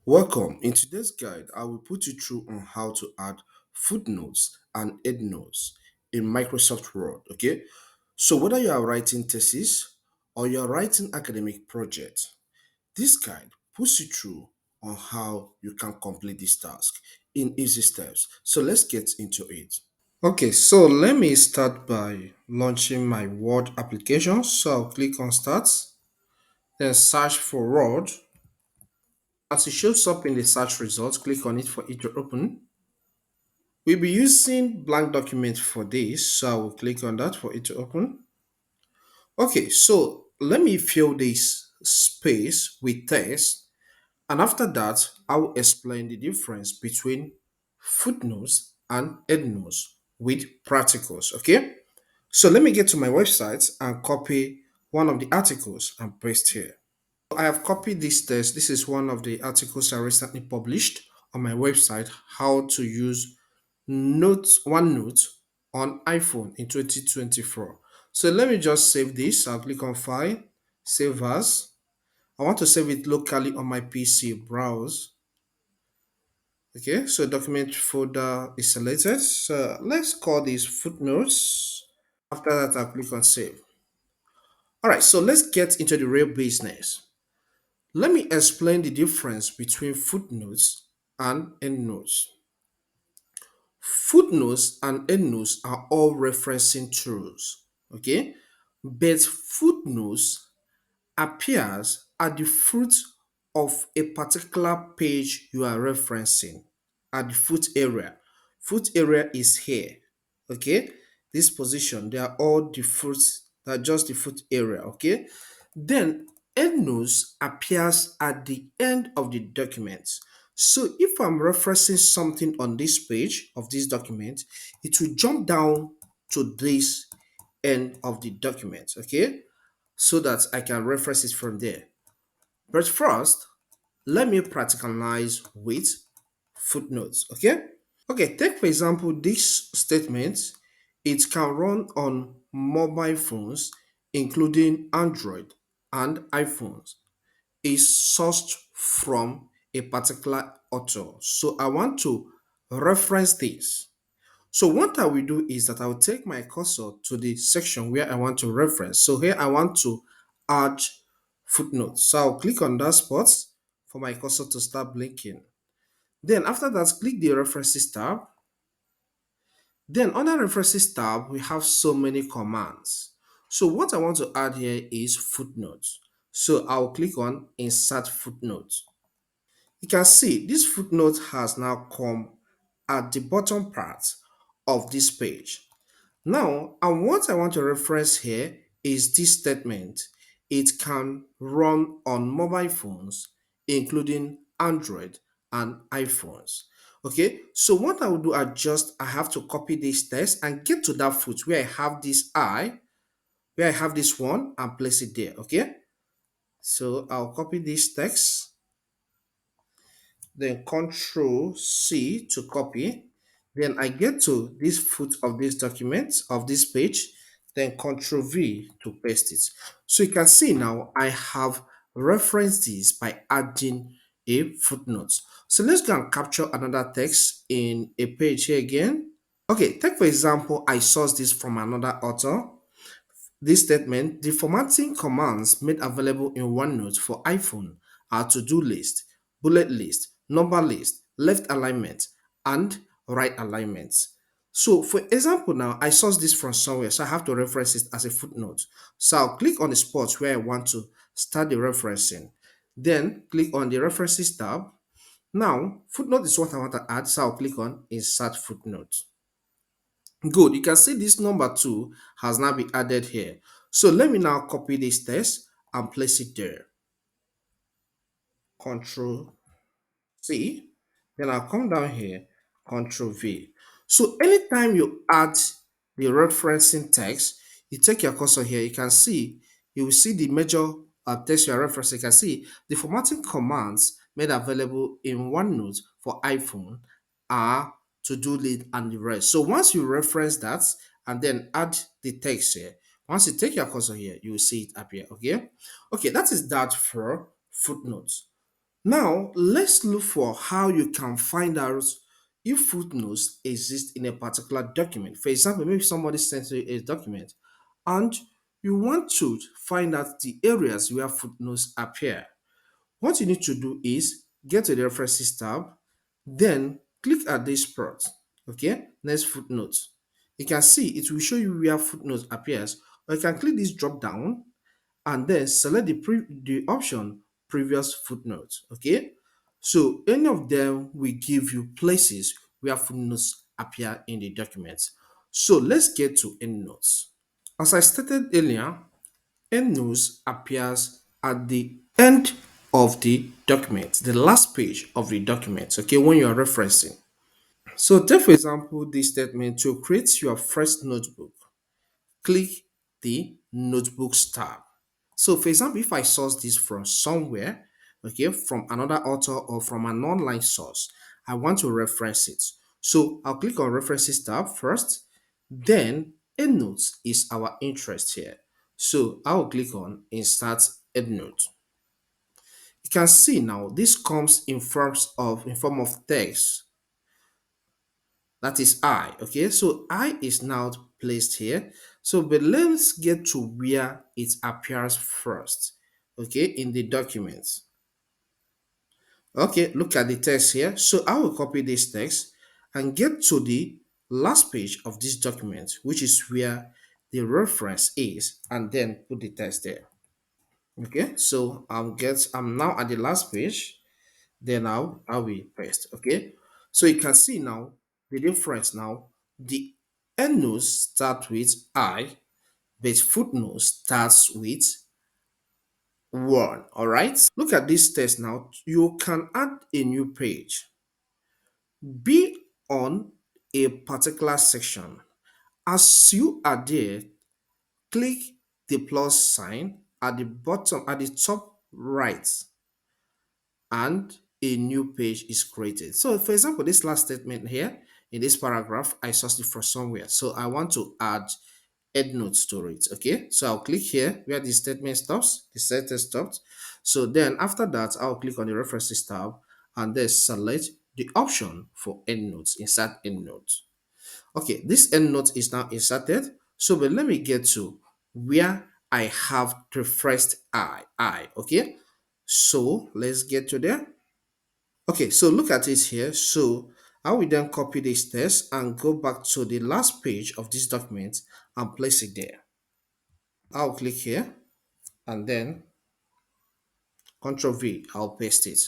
Welcome. In today's guide, I will put you through on how to add footnotes and endnotes in Microsoft Word. Okay, so whether you are writing thesis or you are writing academic project, this guide puts you through on how you can complete this task in easy steps. So let's get into it. Okay, so let me start by launching my Word application. So I'll click on Start, then search for Word. As it shows up in the search results, click on it for it to open. We'll be using blank document for this, so I will click on that for it to open. Okay, so let me fill this space with text, and after that, I will explain the difference between footnotes and endnotes with practicals. Okay, so let me get to my website and copy one of the articles and paste here. I have copied this text. This is one of the articles I recently published on my website, how to use OneNote on iPhone in 2024. So let me just save this. I'll click on File, Save As. I want to save it locally on my PC. Browse. Okay, so document folder is selected. So let's call this footnotes. After that, I'll click on Save. All right, so let's get into the real business. Let me explain the difference between footnotes and endnotes. Footnotes and endnotes are all referencing tools, okay? But footnotes appears at the foot of a particular page you are referencing, at the foot area. Foot area is here, okay? This position, they are all the foot, they're just the foot area, okay? Then endnotes appears at the end of the document. So if I'm referencing something on this page of this document, it will jump down to this end of the document, okay? So that I can reference it from there. But first, let me practicalize with footnotes, okay? Okay, take for example this statement. It can run on mobile phones, including Android and iPhones. Is sourced from a particular author. So I want to reference this. So what I will do is that I will take my cursor to the section where I want to reference. So here I want to add footnotes. So I'll click on that spot for my cursor to start blinking. Then after that, click the references tab. Then under references tab, we have so many commands. So what I want to add here is footnotes. So I'll click on insert footnote. You can see this footnote has now come at the bottom part of this page. Now, and what I want to reference here is this statement. It can run on mobile phones, including Android and iPhones. Okay, so what I will do, I have to copy this text and get to that foot where I have this where I have this one and place it there. Okay, so I'll copy this text, then Control C to copy. Then I get to this foot of this document, of this page, then Control V to paste it. So you can see now I have referenced this by adding a footnote. So let's go and capture another text in a page here again. Okay, take for example, I sourced this from another author. This statement, the formatting commands made available in OneNote for iPhone are to-do list, bullet list, number list, left alignment, and right alignment. So for example now, I sourced this from somewhere, so I have to reference it as a footnote. So I'll click on the spot where I want to start the referencing. Then click on the references tab. Now, footnote is what I want to add, so I'll click on insert footnote. Good. You can see this number 2 has now been added here. So let me now copy this text and place it there. Control C. Then I'll come down here, Control V. So anytime you add the referencing text, you take your cursor here, you can see, you will see the major text you are referencing. You can see the formatting commands made available in OneNote for iPhone are to-do list and the rest. So once you reference that and then add the text here, once you take your cursor here, you will see it appear. Okay. Okay, that is that for footnotes. Now, let's look for how you can find out if footnotes exist in a particular document. For example, maybe somebody sends you a document and you want to find out the areas where footnotes appear. What you need to do is get to the references tab, then click at this spot. Okay, next footnote. You can see it will show you where footnotes appears, or you can click this drop down and then select the option previous footnote. Okay, so any of them will give you places where footnotes appear in the document. So let's get to endnotes. As I stated earlier, endnotes appears at the end of the document, the last page of the document, okay, when you are referencing. So take for example this statement: to create your first notebook, click the notebooks tab. So for example, if I source this from somewhere, okay, from another author or from an online source, I want to reference it. So I'll click on references tab first, then endnotes is our interest here. So I'll click on insert endnote. You can see now this comes in form of text. That is I. Okay, so I is now placed here. So but let's get to where it appears first, okay, in the document. Okay, look at the text here. So I will copy this text and get to the last page of this document, which is where the reference is, and then put the text there. Okay, so I'm now at the last page. Then I will paste. Okay, so you can see now the difference. Now the endnotes start with I, but footnote starts with one. All right, look at this test now. You can add a new page, be on a particular section. As you are there, click the plus sign at the bottom, at the top right, and a new page is created. So for example, this last statement here in this paragraph, I sourced it from somewhere. So I want to add endnotes to it. Okay, so I'll click here where the statement stops, the sentence stops. So then after that, I'll click on the references tab and then select the option for endnotes, insert endnotes. Okay, this endnote is now inserted. So but let me get to where I have the first I. Okay, so let's get to there. Okay, so look at it here. So I will then copy this text and go back to the last page of this document and place it there. I'll click here and then Ctrl V, I'll paste it.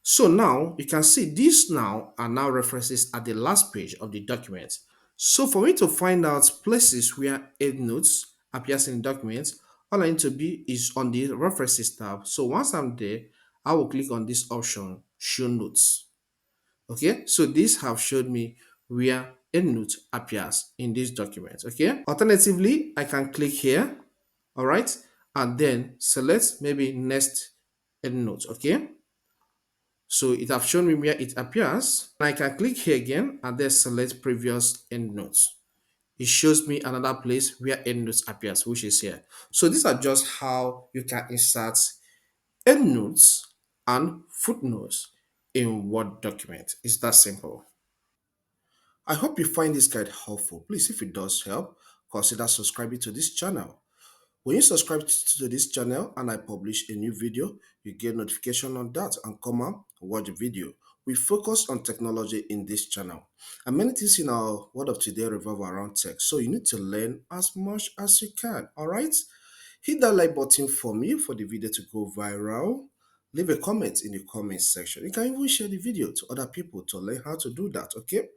So now you can see these now are now references at the last page of the document. So for me to find out places where endnotes appears in the document, all I need to be is on the references tab. So once I'm there, I will click on this option, show notes. Okay, so this have showed me where endnote appears in this document. Okay, alternatively, I can click here, all right, and then select maybe next endnote. Okay, so it have shown me where it appears. I can click here again and then select previous endnotes. It shows me another place where endnotes appears, which is here. So these are just how you can insert endnotes and footnotes in Word document. It's that simple. I hope you find this guide helpful. Please, if it does help, consider subscribing to this channel. When you subscribe to this channel and I publish a new video, you get notification on that and come and watch the video. We focus on technology in this channel, and many things in our world of today revolve around tech, so you need to learn as much as you can. All right, hit that like button for me for the video to go viral. Leave a comment in the comment section. You can even share the video to other people to learn how to do that. Okay,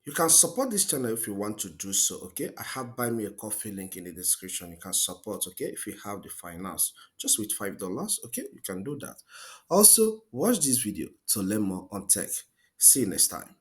you can support this channel if you want to do so. Okay, I have buy me a coffee link in the description. You can support, okay, if you have the finance, just with $5. Okay, you can do that. Also, watch this video to learn more on tech. See you next time.